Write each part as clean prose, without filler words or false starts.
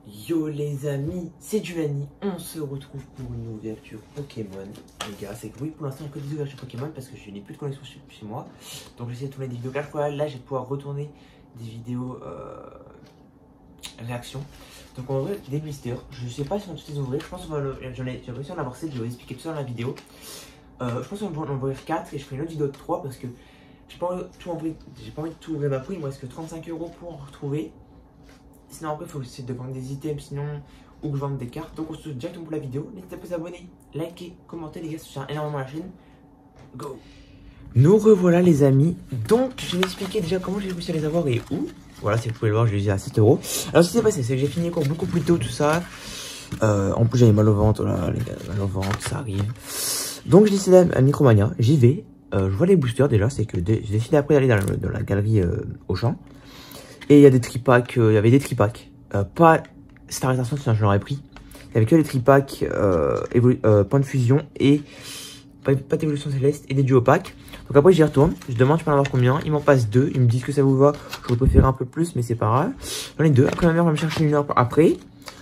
Yo les amis, c'est Giovanni, on se retrouve pour une ouverture Pokémon. Les gars, c'est que oui, pour l'instant il n'y a que des ouvertures Pokémon parce que je n'ai plus de connexion chez moi. Donc j'essaie de tourner des vidéos cache fois. Là je vais pouvoir retourner des vidéos réaction. Donc on va ouvrir des blisters. Je ne sais pas si on va tous les ouvrir, je pense qu'on va j'ai réussi à en avoir 7, je vais vous expliquer tout ça dans la vidéo. Je pense qu'on va en ouvrir 4 et je ferai une autre vidéo de 3 parce que j'ai pas envie de tout ouvrir d'un coup, il me reste que 35 € pour en retrouver. Sinon après il faut essayer de vendre des items sinon ou que je vende des cartes. Donc on se retrouve directement pour la vidéo. N'hésitez pas à vous abonner, liker, commenter les gars, ça soutient énormément la chaîne. Go. Nous revoilà les amis. Donc je vais expliquer déjà comment j'ai réussi à les avoir et où. Voilà, si vous pouvez le voir, je les ai à 7 €. Alors ce qui s'est passé, c'est que j'ai fini encore beaucoup plus tôt tout ça. En plus j'avais mal au ventre, voilà les gars, mal au ventre, ça arrive. Donc j'ai décidé à Micromania, j'y vais. Je vois les boosters déjà, c'est que j'ai décidé après d'aller dans la galerie Auchan. Et il y a des tripacks, il y avait des tripacks, pas Star Rétention, sinon je l'aurais pris. Il y avait que les tripacks, point de fusion et pas d'évolution céleste et des duo packs. Donc après j'y retourne, je demande je peux en avoir combien, ils m'en passent 2, ils me disent que ça vous va, j'aurais préféré un peu plus mais c'est pas grave. J'en ai 2, après ma mère va me chercher une heure après,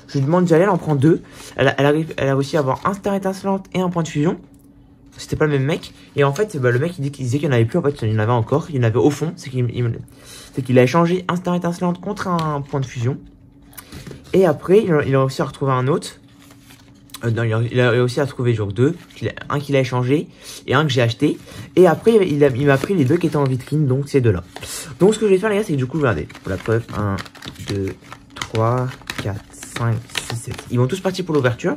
je lui demande d'y aller, elle en prend 2. Elle a réussi à avoir un Star étincelante et un point de fusion. C'était pas le même mec. Et en fait, le mec il disait qu'il n'y en avait plus. En fait, il y en avait encore. Il y en avait au fond. C'est qu'il a échangé un Star étincelante contre un point de fusion. Et après, il a réussi à retrouver un autre. Non, il a réussi à trouver genre 2. Un qu'il a échangé et un que j'ai acheté. Et après, il m'a pris les 2 qui étaient en vitrine. Donc, ces 2 là. Donc, ce que je vais faire, les gars, c'est que du coup, regardez. Pour la preuve, 1, 2, 3, 4, 5, 6, 7. Ils vont tous partir pour l'ouverture.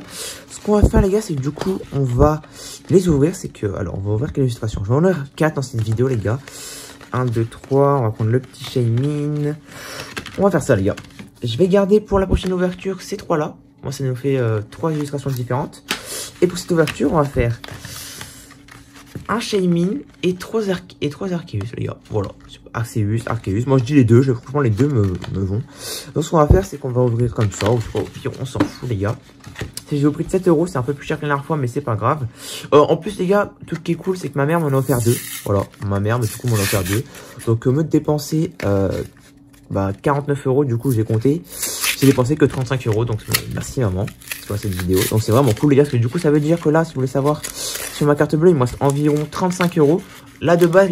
Ce qu'on va faire, les gars, c'est que du coup, on va les ouvrir. C'est que, alors, on va ouvrir quelle illustration. Je vais en ouvrir 4 dans cette vidéo, les gars. 1, 2, 3. On va prendre le petit Shaymin. On va faire ça, les gars. Je vais garder pour la prochaine ouverture ces 3 là. Moi, ça nous fait 3 illustrations différentes. Et pour cette ouverture, on va faire un Shaymin et 3 Arceus, les gars. Voilà. Arceus. Moi, je dis les deux. Franchement, les deux me vont. Donc, ce qu'on va faire, c'est qu'on va ouvrir comme ça. Ou au pire, on s'en fout, les gars. C'est au prix de 7 €. C'est un peu plus cher que la dernière fois, mais c'est pas grave. En plus, les gars, tout ce qui est cool, c'est que ma mère m'en a offert 2. Voilà. Ma mère, mais du coup, m'en a offert 2. Donc, me dépenser 49 €. Du coup, j'ai compté. J'ai dépensé que 35 €. Donc, merci, maman. Sur cette vidéo. Donc, c'est vraiment cool, les gars. Parce que du coup, ça veut dire que là, si vous voulez savoir, sur ma carte bleue, il me reste environ 35 €. Là, de base,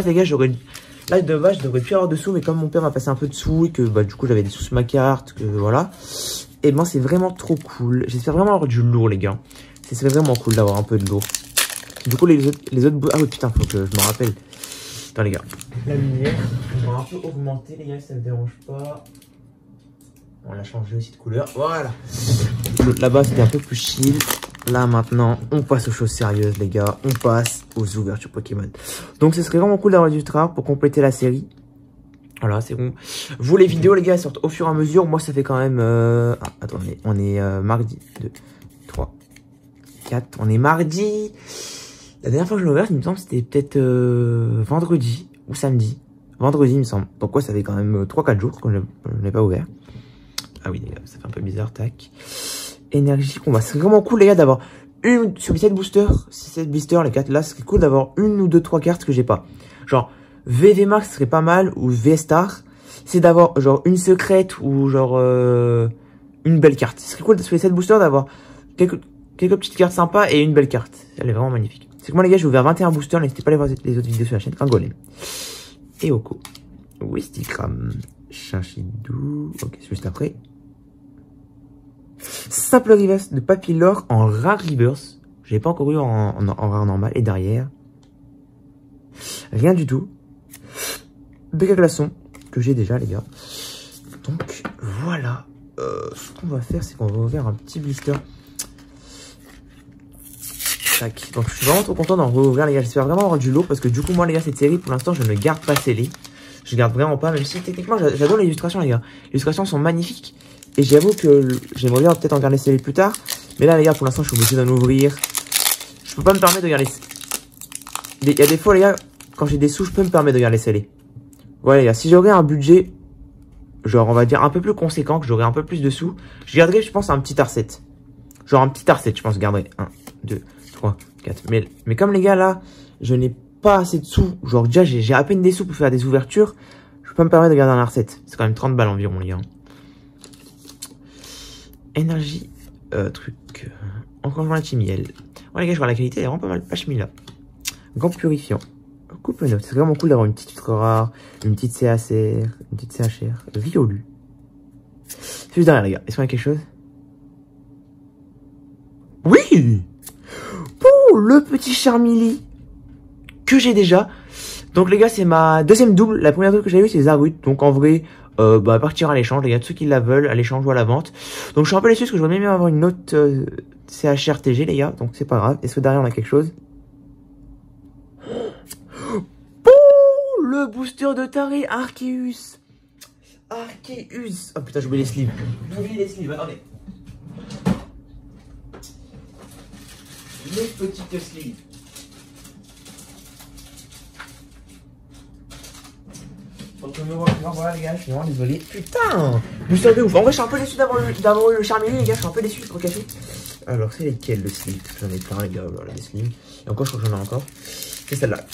les gars, je devrais plus avoir de sous, mais comme mon père m'a passé un peu de sous et que du coup j'avais des sous sur ma carte, que voilà. Et ben c'est vraiment trop cool. J'espère vraiment avoir du lourd, les gars. Ce serait vraiment cool d'avoir un peu de lourd. Du coup les autres ah oui putain, faut que je me rappelle. Attends les gars. La lumière, on va un peu augmenter, les gars, si ça ne dérange pas. On l'a changé aussi de couleur. Voilà. Là-bas c'était un peu plus chill. Là maintenant, on passe aux choses sérieuses, les gars. On passe aux ouvertures Pokémon. Donc ce serait vraiment cool d'avoir du rare pour compléter la série. Voilà, c'est bon. Vous, les vidéos, les gars, elles sortent au fur et à mesure. Moi, ça fait quand même... attendez, on est mardi. 2, 3, 4. On est mardi. La dernière fois que je l'ai ouvert, il me semble, c'était peut-être vendredi ou samedi. Vendredi, il me semble. Donc ouais, ça fait quand même 3-4 jours que je ne l'ai pas ouvert. Ah oui, les gars, ça fait un peu bizarre, tac. Énergie combat. C'est vraiment cool, les gars, d'avoir une sur les 7 boosters. 7 boosters, les 4 là, c'est cool d'avoir une ou 2, 3 cartes que j'ai pas. Genre, VV Max serait pas mal, ou V Star. C'est d'avoir, genre, une secrète ou genre, une belle carte. Ce serait cool sur les 7 boosters d'avoir quelques petites cartes sympas et une belle carte. Elle est vraiment magnifique. C'est que moi, les gars, j'ai ouvert 21 boosters. N'hésitez pas à aller voir les autres vidéos sur la chaîne. Un golem. Et Oko. Wistikram. Chinchidou. Ok, c'est juste après. Simple reverse de Papillore en rare reverse. Je l'ai pas encore eu en rare normal. Et derrière, rien du tout. Béga glaçon que j'ai déjà, les gars. Donc voilà. Ce qu'on va faire, c'est qu'on va ouvrir un petit blister. Tac. Donc je suis vraiment trop content d'en rouvrir, les gars. J'espère vraiment avoir du lot parce que du coup, moi, les gars, cette série, pour l'instant, je ne garde pas scellée. Je garde vraiment pas, même si techniquement, j'adore les illustrations, les gars. Les illustrations sont magnifiques. Et j'avoue que j'aimerais bien peut-être en garder scellé plus tard. Mais là, les gars, pour l'instant, je suis obligé d'en ouvrir. Je peux pas me permettre de garder. Il y a des fois, les gars, quand j'ai des sous, je peux me permettre de garder scellé. Ouais, les gars, si j'aurais un budget, genre, on va dire un peu plus conséquent, que j'aurais un peu plus de sous, je garderais, je pense, un petit Arcet. Genre, un petit Arcet, je pense, je garderais. 1, 2, 3, 4. Mais comme les gars, là, je n'ai pas assez de sous. Genre, déjà, j'ai à peine des sous pour faire des ouvertures. Je peux pas me permettre de garder un Arcet. C'est quand même 30 balles environ, les gars. énergie, enclenchement anti-miel. Ouais, les gars, je vois la qualité, elle est vraiment pas mal. Pashmila. Gant purifiant. Coupe note. C'est vraiment cool d'avoir une petite ultra rare, une petite CACR, une petite CHR. Violu. C'est juste derrière, les gars. Est-ce qu'on a quelque chose? Oui! Oh, le petit Charmilly que j'ai déjà. Donc les gars, c'est ma deuxième double. La première double que j'ai eue, c'est Zarut. Donc en vrai, partir à l'échange, les gars, tous ceux qui la veulent, à l'échange ou à la vente. Donc je suis un peu déçu parce que je voudrais même avoir une autre CHRTG, les gars. Donc c'est pas grave. Est-ce que derrière on a quelque chose? Oh, le booster de taré, Arceus. Arceus. Oh putain, j'ai oublié les sleeves. J'ai oublié les sleeves, attendez. Les petites sleeves. Donc me voilà les gars, je suis vraiment désolé. Putain, booster de ouf. En vrai, je suis un peu déçu d'avoir eu le Charmilly, les gars. Je suis un peu déçu de cacher. Alors, c'est lesquels le sleeve? J'en ai plein, les gars. Voilà, les sleeves. Et encore, je crois que j'en ai encore. C'est celle-là.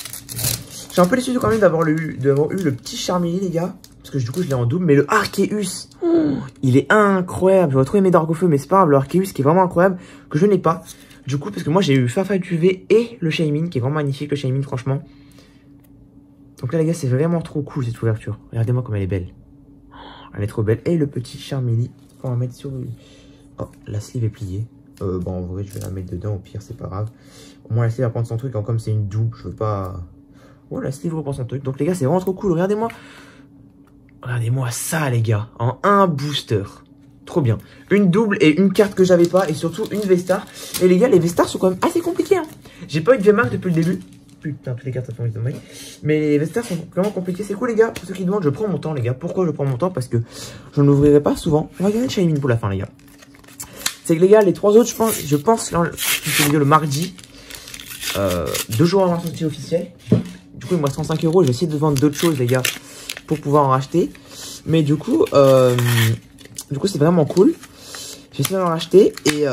Je suis un peu déçu quand même d'avoir eu le petit Charmilly, les gars. Parce que du coup, je l'ai en double. Mais le Arceus, il est incroyable. J'aurais trop aimé Dark Feu, mais c'est pas grave. Le Arceus qui est vraiment incroyable, que je n'ai pas. Du coup, parce que moi, j'ai eu Farfetch'd UV et le Shaymin, qui est vraiment magnifique, le Shaymin, franchement. Donc là, les gars, c'est vraiment trop cool, cette ouverture. Regardez-moi comme elle est belle. Elle est trop belle. Et le petit Charmilly, on va mettre sur... Oh, la sleeve est pliée. Bon, en vrai, je vais la mettre dedans, au pire, c'est pas grave. Au moins, la sleeve va prendre son truc. Comme c'est une double, je veux pas... Ouais, la sleeve reprend son truc. Donc, les gars, c'est vraiment trop cool. Regardez-moi. Regardez-moi ça, les gars. En un booster. Trop bien. Une double et une carte que j'avais pas. Et surtout, une V-Star. Et les gars, les V-Stars sont quand même assez compliqués. Hein. J'ai pas eu de V-Max depuis le début. Putain, toutes les cartes ça fait envie de tomber. Mais les V-Stars sont vraiment compliqués. C'est cool, les gars. Pour ceux qui demandent, je prends mon temps, les gars. Pourquoi je prends mon temps? Parce que je n'ouvrirai pas souvent. On va garder le Shaymin pour la fin, les gars. C'est que les gars, les trois autres, je pense là, je fais vidéo le mardi, 2 jours avant la sortie officielle. Du coup, il me reste 35 €. Je vais essayer de vendre d'autres choses, les gars, pour pouvoir en racheter. Mais du coup, c'est vraiment cool. Je vais essayer d'en racheter. Et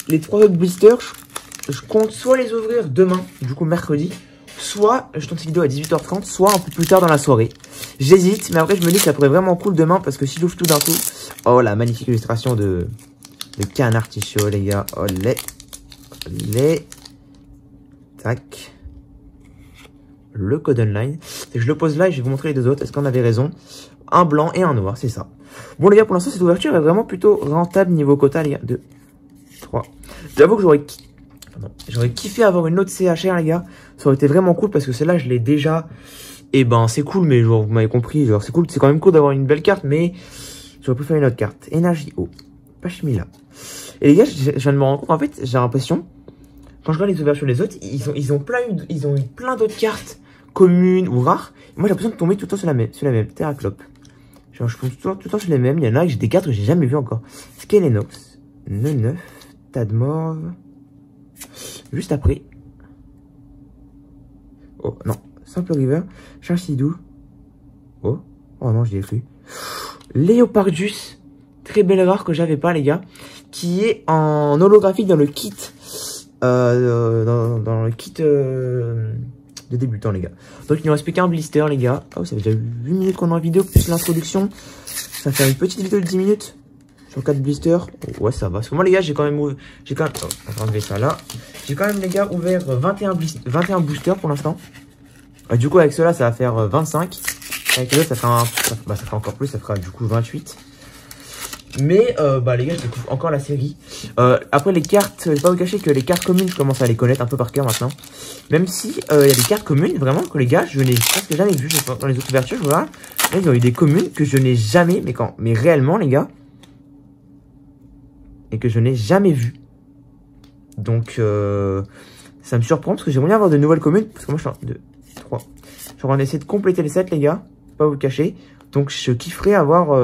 les 3 autres blisters, je compte soit les ouvrir demain, du coup mercredi, soit je tourne cette vidéo à 18h30, soit un peu plus tard dans la soirée. J'hésite, mais après je me dis que ça pourrait vraiment cool demain parce que si j'ouvre tout d'un coup, oh la magnifique illustration de Canard Tichot, les gars. Oh les tac. Le code online. Je le pose là et je vais vous montrer les deux autres. Est-ce qu'on avait raison? Un blanc et un noir, c'est ça. Bon les gars, pour l'instant cette ouverture est vraiment plutôt rentable niveau quota, les gars. 2, 3. J'avoue que j'aurais kiffé avoir une autre CHR, les gars. Ça aurait été vraiment cool parce que celle-là, je l'ai déjà. Et ben, c'est cool, mais genre, vous m'avez compris. Genre, c'est cool, c'est quand même cool d'avoir une belle carte, mais j'aurais pu faire une autre carte. Énergie eau. Pashmila. Et les gars, je viens de me rendre compte, en fait, j'ai l'impression, quand je regarde les ouvertures des autres, ils ont eu plein d'autres cartes communes ou rares. Et moi, j'ai l'impression de tomber tout le temps sur la même. Terraclope. Genre, je tombe tout le temps sur les mêmes. Il y en a que j'ai des cartes que j'ai jamais vues encore. Skelenox. Neuf. Tadmorve. Juste après. Oh non, Simple River, Charcidou. Oh non, je l'ai cru. Léopardus, très belle rare que j'avais pas, les gars, qui est en holographique dans le kit, dans le kit de débutant, les gars. Donc il ne reste plus qu'un blister, les gars. Oh, ça fait déjà 8 minutes qu'on est en vidéo plus l'introduction. Ça fait une petite vidéo de 10 minutes. Sur 4 blisters, ouais ça va. Parce que moi les gars j'ai quand même, on va enlever ça là. J'ai quand même les gars ouvert 21 boosters pour l'instant. Du coup avec cela ça va faire 25. Avec les autres ça fera ça fera encore plus, ça fera du coup 28. Mais les gars je découvre encore la série. Après les cartes, je vais pas vous cacher que les cartes communes je commence à les connaître un peu par cœur maintenant. Même si il y a des cartes communes vraiment que les gars je n'ai presque jamais vu dans les autres ouvertures, voilà. Là ils ont eu des communes que je n'ai jamais, mais réellement les gars. Et que je n'ai jamais vu. Donc, ça me surprend parce que j'aimerais bien avoir de nouvelles communes. Parce que moi, je suis en 2, 3. Je suis en train d'essayer de compléter les sets, les gars. Pas vous le cacher. Donc, je kifferais avoir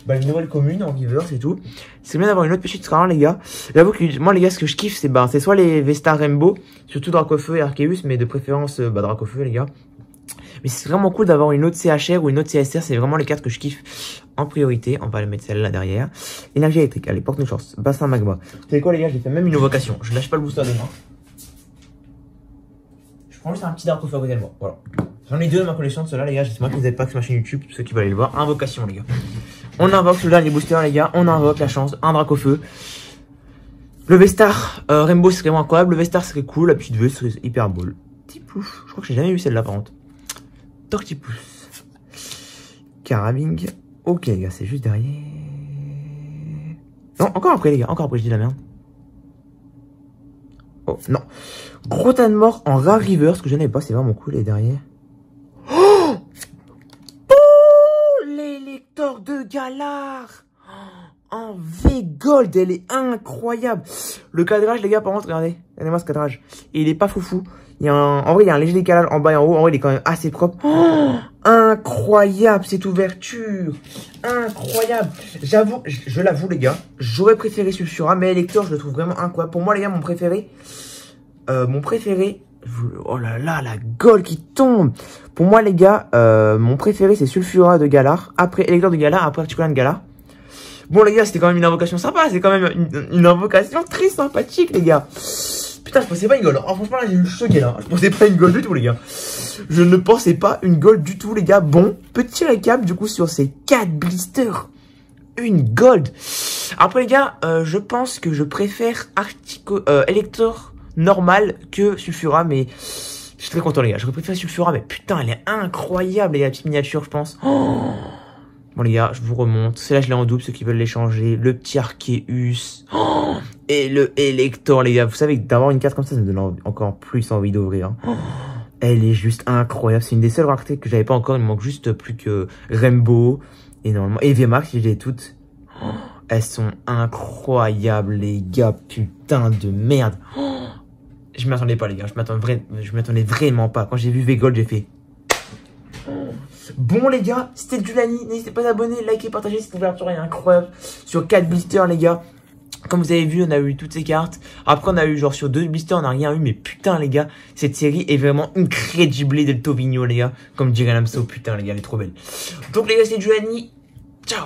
une nouvelle commune en Givers et tout. C'est bien d'avoir une autre petite rare, les gars. J'avoue que moi, les gars, ce que je kiffe, c'est soit les V-Star Rainbow, surtout Dracofeu et Arceus, mais de préférence Dracofeu, les gars. Mais c'est vraiment cool d'avoir une autre CHR ou une autre CSR. C'est vraiment les cartes que je kiffe en priorité. On va les mettre celle-là derrière. Énergie électrique. Allez, porte une chance. Bassin magma. Vous savez quoi, les gars? J'ai fait même une invocation. Je lâche pas le booster demain. Je prends juste un petit Dark Feu à côté de moi. Voilà. J'en ai 2 dans ma collection de ceux-là, les gars. J'espère que vous n'êtes pas que sur ma chaîne YouTube. Ceux qui veulent aller le voir. Invocation, les gars. On invoque le dernier booster, les gars. On invoque la chance. Un Dracofeu. Le V-Star Rainbow serait vraiment incroyable. Le V-Star serait cool. La petite V serait hyper ball. Tiplouf. Je crois que j'ai jamais eu celle-là par contre. Tortipousse. Carabing. Ok, les gars, c'est juste derrière. Non, encore après, les gars. Encore après, je dis la merde. Oh, non. Gros tas de mort en rare river. Ce que je n'avais pas, c'est vraiment cool. Et derrière. Oh, l'électeur de Galar. En V-Gold, elle est incroyable. Le cadrage, les gars, par contre, regardez. Regardez-moi ce cadrage. Et il est pas foufou. Il y a en vrai, il y a un léger décalage en bas et en haut. En vrai, il est quand même assez propre. Oh, incroyable, cette ouverture. Incroyable. J'avoue, je l'avoue, les gars. J'aurais préféré Sulfura, mais Elector, je le trouve vraiment incroyable. Pour moi, les gars, mon préféré. Oh là là, la Gold qui tombe. Pour moi, les gars, mon préféré, c'est Sulfura de Galar. Après Elector de Galar, après Articulan de Galar. Bon, les gars, c'était quand même une invocation sympa. C'est quand même une invocation très sympathique, les gars. Putain, je pensais pas une gold. Oh, franchement, là, j'ai eu choqué, là. Je pensais pas une gold du tout, les gars. Je ne pensais pas une gold du tout, les gars. Bon, petit récap, du coup, sur ces 4 blisters. Une gold. Après, les gars, je pense que je préfère Elector normal que Sulfura, mais je suis très content, les gars. J'aurais préféré Sulfura, mais putain, elle est incroyable, les gars, la petite miniature, je pense. Oh, bon, les gars, je vous remonte. Celle-là, je l'ai en double, ceux qui veulent l'échanger. Le petit Arceus. Oh, et le Elector, les gars. Vous savez que d'avoir une carte comme ça me donne encore plus envie d'ouvrir. Hein. Oh, elle est juste incroyable. C'est une des seules raretés que j'avais pas encore. Il me manque juste plus que Rainbow. Et normalement, et VMAX, si je les toutes. Oh, elles sont incroyables, les gars. Putain de merde. Oh, je m'attendais pas, les gars. Je m'attendais vraiment pas. Quand j'ai vu V-Gold, j'ai fait... Bon, les gars, c'était Julani. N'hésitez pas à abonner, liker, partager. Cette ouverture est incroyable. Sur 4 blisters, les gars. Comme vous avez vu, on a eu toutes ces cartes. Après, on a eu genre sur 2 blisters, on n'a rien eu. Mais putain, les gars, cette série est vraiment incredible del Tovigno, les gars. Comme dirait Lamso, putain, les gars, elle est trop belle. Donc, les gars, c'était Julani. Ciao.